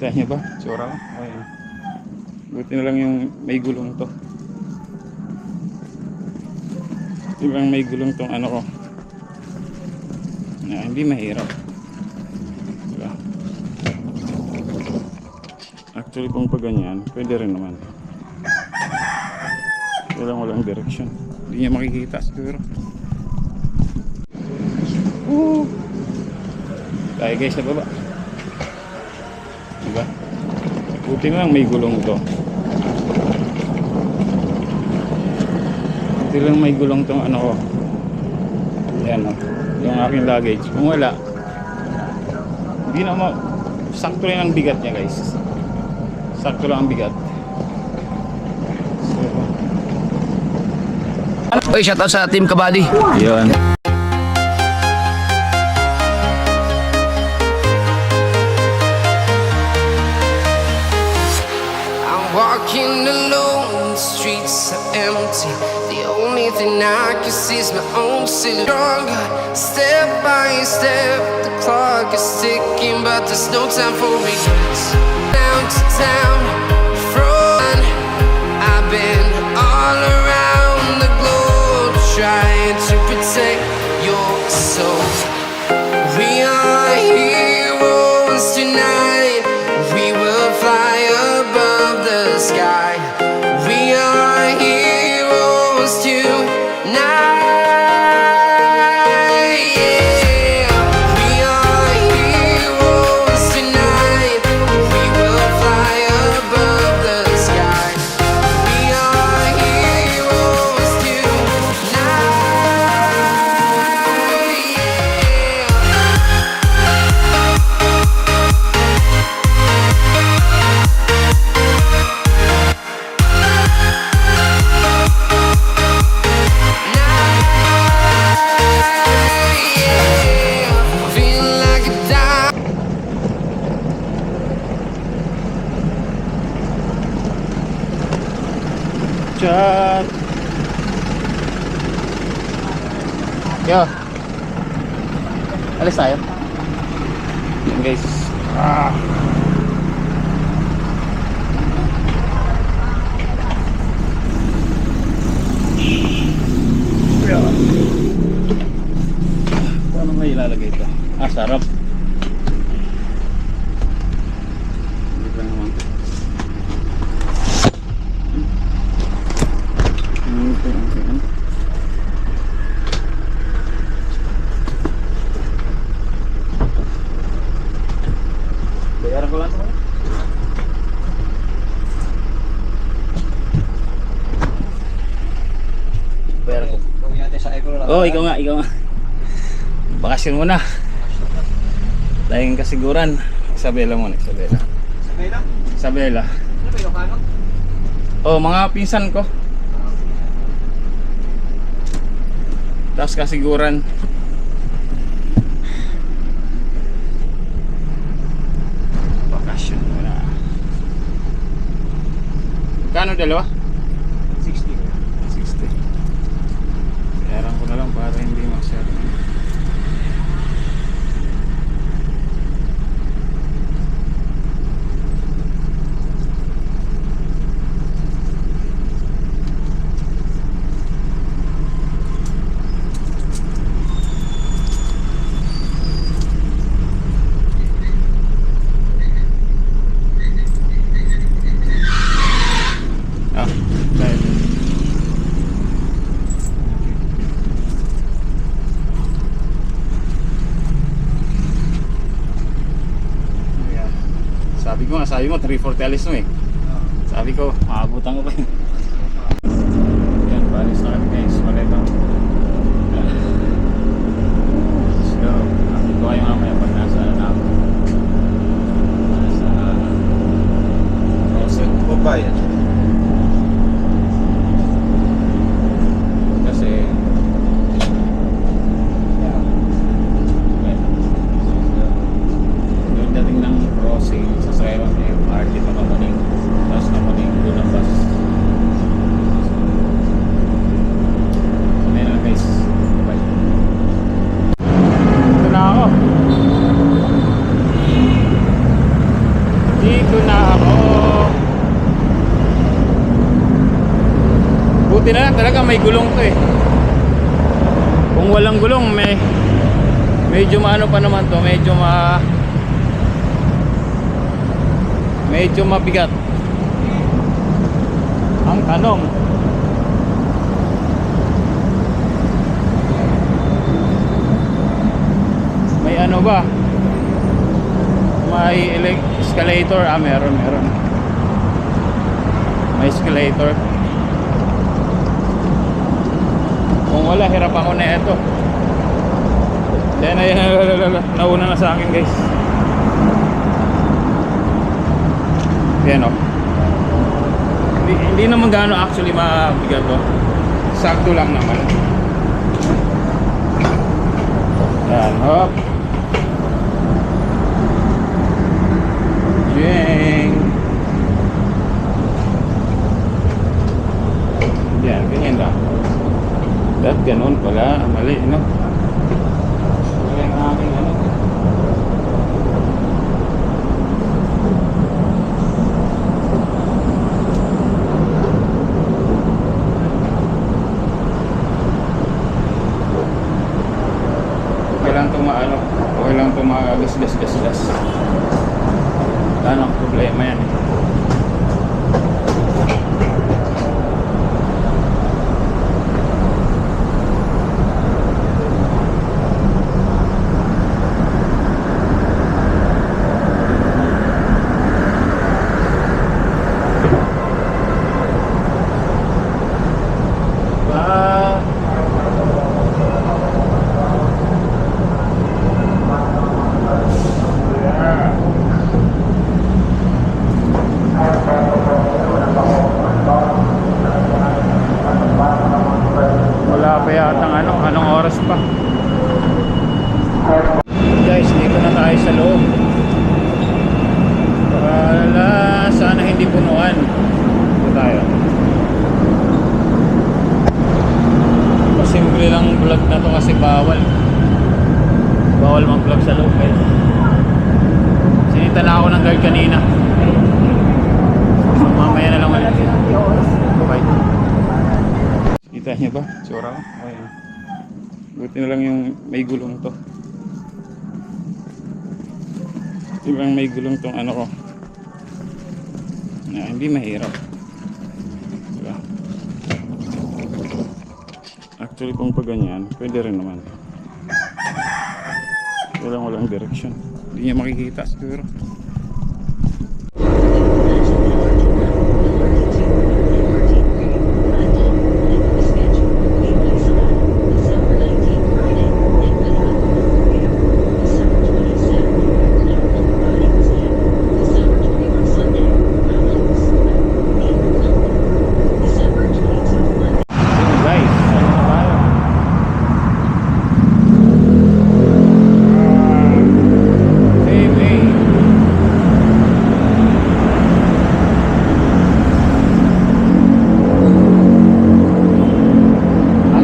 Kita niyo ba? Tsura ko. Ayan. Buti na lang yung may gulong to. Buti lang may gulong tong ano ko. Na, hindi mahirap. Diba? Actually kung pag ganyan, pwede rin naman. Walang direksyon. Hindi niya makikita siguro. Tayo guys sa baba. Diba? Buti na lang may gulong to. Buti lang may gulong tong ano ko. Ayan o. Yung aking luggage. Kung wala, hindi na mo. Sakto lang ang bigat niya guys. Sakto lang ang bigat. Oy, shout out sa Team Kabady. Yun. Walking alone, the streets are empty. The only thing I can see is my own silhouette. Step by step, the clock is ticking, but there's no time for regrets. Down to town, front. I've been all around the globe, trying to protect your soul. We are heroes tonight. We will fly above the sky. We are heroes tonight. Yeah. We are heroes tonight. We will fly above the sky. We are heroes tonight. Feel like a dime. Chat. Yo. Alis tayo. Yan guys. Paano nga ilalagay ito? Sarap. Hindi pa naman. Okay. Bayaran ko lang ito. Bayaran ko. Ikaw nga. Bakasyon muna. Tayong kasiguran. Isabela muna, Isabela. Isabela? Ano ba yung kano? Mga pinsan ko. Tapos kasiguran. Bakasyon muna. Kano dalawa? 60. 60. Bayaran ko na lang para hindi masyado. Dahil sabi mo 340 alis mo eh. Sabi ko maabutan ko pa yun. Yan, balis na kami guys. Wala ito. So, nakita ko kayo mamaya pag nasa ako. Nasa Roset. Babayan. Kasi yung dating ng crossing sa Sierra MRT pa kamuning, tapos kamuning doon ang bus. Ayan na guys, bye. Ito na ako. Dito na ako. Buti na lang talaga may gulong to eh. Kung walang gulong, medyo maano pa naman to, medyo mabigat. Ang tanong, may ano ba? May escalator? Meron. May escalator. Kung wala, hirap ako na ito. Then nauna na sa akin guys. Yan o. Hindi naman gaano actually mabigat to. Sakto lang naman. Yan, hop. Jeng. Yan, ganyan lang. Dapat ganun pala, mali, no? Mali ang aking ano. Okay lang itong maano, okay lang itong gas. Wala nang problema yan eh. Anong oras pa? Guys, dito na tayo sa loob. Sana hindi punuan. Dito tayo. Simple lang vlog na to kasi bawal mag-vlog sa loob guys. Sinita na ako ng guard kanina. So mamaya na lang ulit. Bye. Kita niyo ba? Tsura ko? Okay. Buti na lang yung may gulong to. Ibang may gulong tong ano ko. Hindi mahirap. Diba? Actually kung pag ganyan, pwede rin naman. Walang direction. Hindi niya makikita siguro.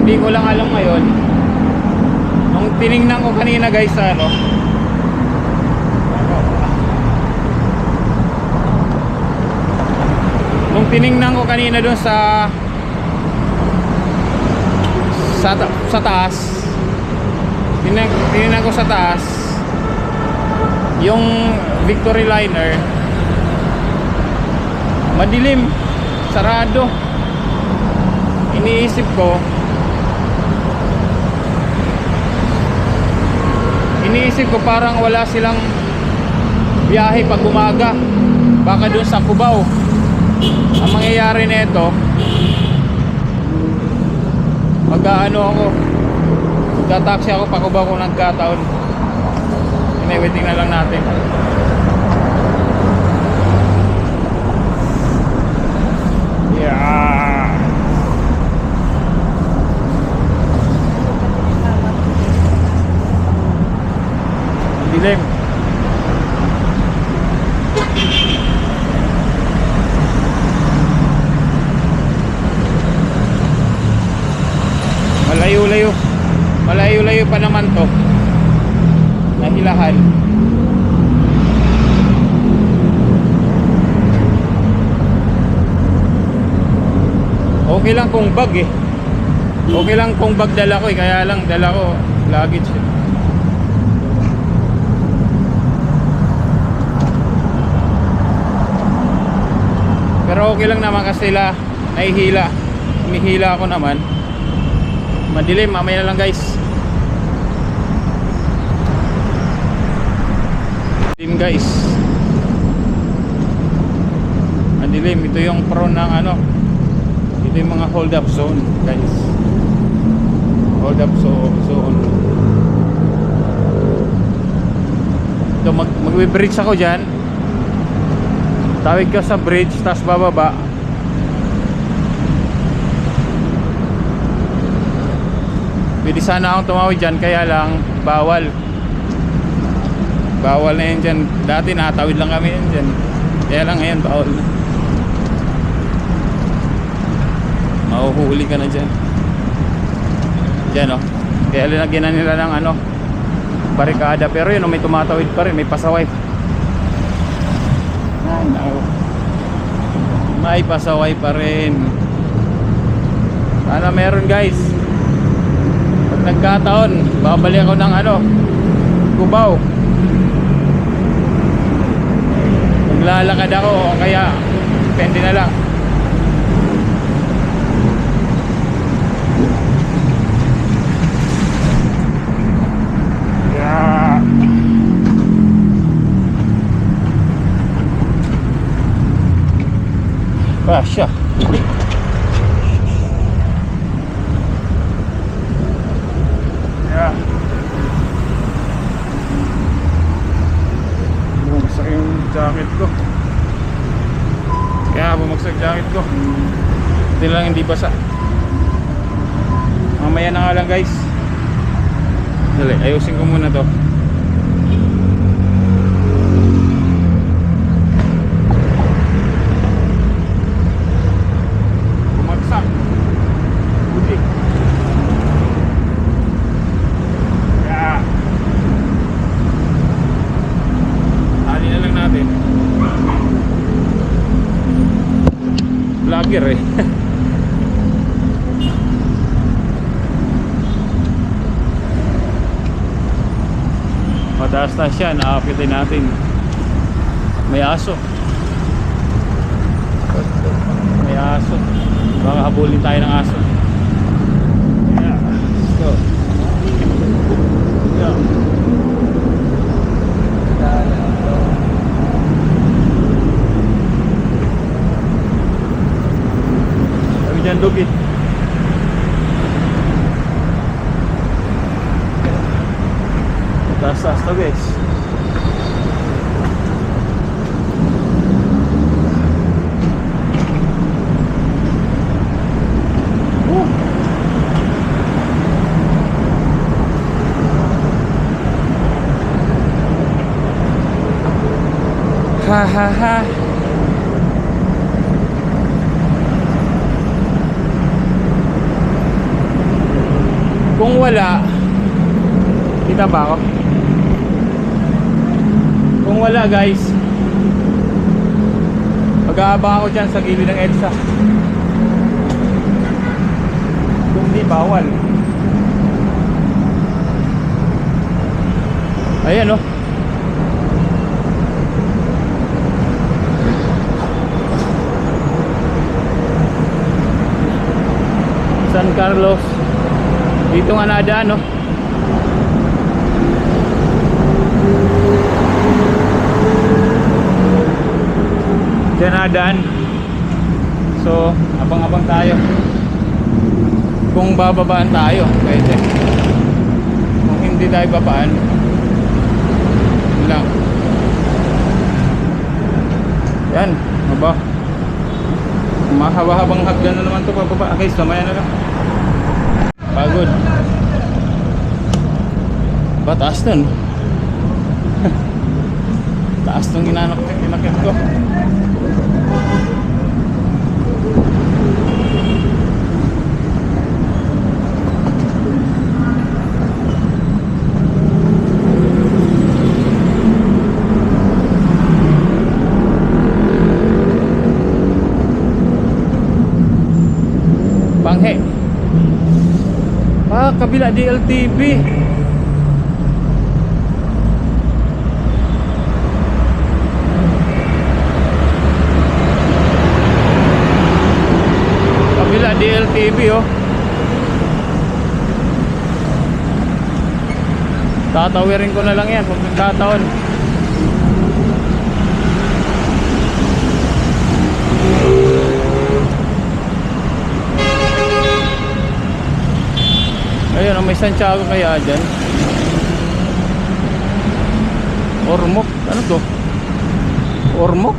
Hindi ko lang alam ngayon. Nung tiningnan ko kanina guys sa ano, nung tiningnan ko kanina doon sa taas, tiningnan ko sa taas yung Victory Liner, madilim, sarado. Iniisip ko parang wala silang biyahe pag umaga, baka dun sa Cubao. Ang mangyayari nito, magta-taxi ako pa Cubao kung nagkataon. Waiting na lang natin. Yeah. Dilim. Malayo pa naman to. Nahilahan. Okay lang kung bag eh. Okay lang kung bag dala ko eh. Kaya lang dala ko luggage eh. Pero okay lang naman kasi sila nahihila. Humihila ako naman. Madilim, mamaya na lang guys. Madilim guys. Madilim, ito yung prone ng ano. Ito yung mga hold up zone guys. Hold up zone. Ito magbe-bridge ako dyan. Tawid ka sa bridge, tas bababa. Pwede sana akong tumawid dyan, kaya lang bawal. Bawal na yun dyan. Dati nakatawid lang kami yun dyan. Kaya lang ngayon bawal na. Mahuhuli ka na dyan. Dyan o. Kaya linagyan na nila ng ano, barikada. Pero yun o, may tumatawid pa rin, may pasaway. Ay, no. May pasaway pa rin. Sana meron guys. Pag nagkataon, babalik ako ng ano, Cubao. Maglalakad ako o kaya depende na lang. Yeah. Siya. Yeah. Bumagsak yung jacket ko. Kaya bumagsak jacket ko. Hindi lang hindi basa. Mamaya na nga lang guys. Dali, ayusin ko muna to. Vlogger eh. Mataas na siya, naakitin natin. May aso. May aso. Baka habulin tayo ng aso. Yeah. Let's go. Yeah. Dyan dugit. Taas-taas to guys. Ha ha ha. Kung wala, kita ba ako? Kung wala guys, mag-aabang ako dyan sa gilid ng EDSA. Kung di, bawal. Ayan o. San Carlos. Dito nga nadaan, no? Diyan nadaan. So, abang-abang tayo. Kung bababaan tayo, pwede. Kung hindi tayo babaan, yun lang. Yan, maba. Mahaba-habang hagdan na naman to pababa. Okay, samaya na lang. Pagod. Ba, taas nun. Taas nung inakit ko. kabila DLTV. Kabila DLTV oh. Tatawirin ko na lang yan pag nagkataon. Ayun, may Santiago kaya dyan. Ormoc, ano to? Ormoc?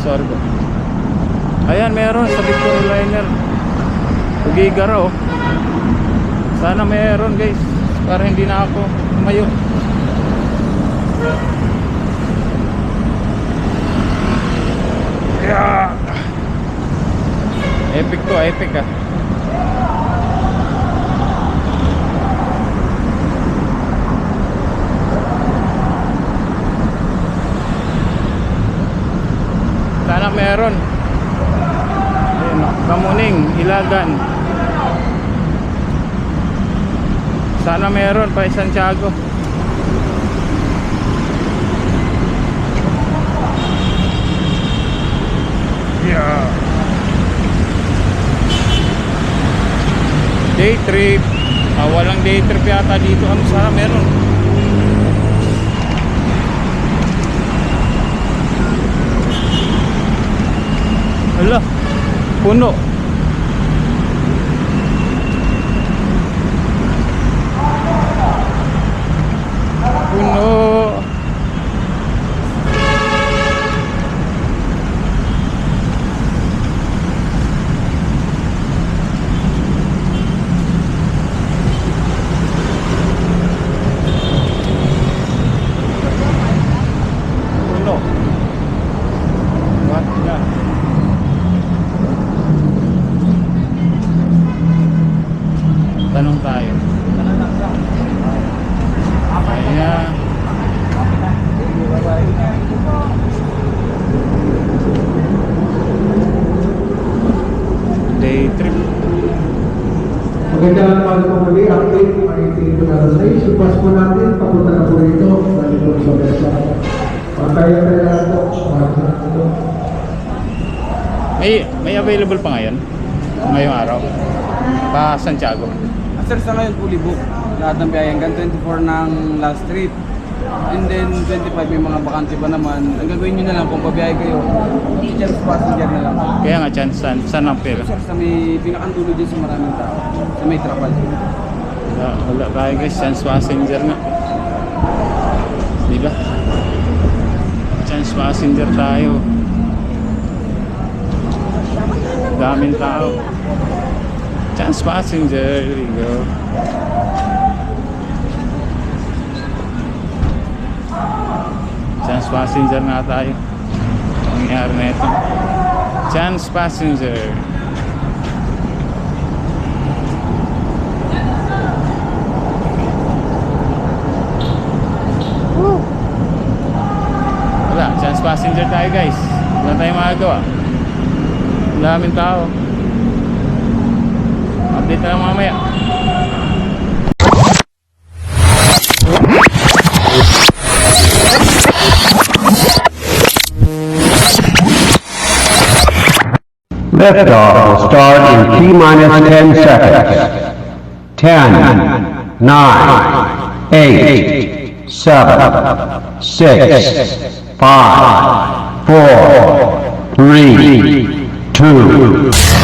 Sorry ko. Ayan, meron sa Victory Liner. Tugigara oh. Sana meron guys, para hindi na ako tumayo. Yeah. Epic to, epic ah. Sana meron. Ayun, Kamuning, Ilagan. Sana meron pa Santiago. Yeah. Day trip. Walang day trip yata dito. Ano sana meron? Hala, puno. Puno. Puno. What na? Tanong tayo. Ayan. Day trip. Magandang umaga po muli, update po ay Tito Narasay. Supas po natin, papunta na po rito, balik po sa Besa. Pantay-antay na po, ito. May available pa ngayon? Ngayong araw? Pa Santiago? Sir, sa ngayon fully booked. Lahat ng biyahe hanggang 24 ng last trip. And then 25 may mga bakante pa naman. Ang gagawin nyo na lang kung pabiyahe kayo, chance passenger na lang. Kaya nga chance, saan ang pera? Sir, sa may pinakantulo dyan sa maraming tao. Sa may trapal. Wala tayo guys, chance passenger nga. Diba? Chance passenger tayo. Daming tao. Chance passenger, here we go. Chance passenger na tayo. Ang nangyari na ito. Chance passenger. Wala, chance passenger tayo guys. Wala tayong magagawa. Ang daming tao. Update na lang mamaya. Liftoff will start in T-minus 10 seconds. 10, 9, 8, 7, 6, 5, 4, 3, 2,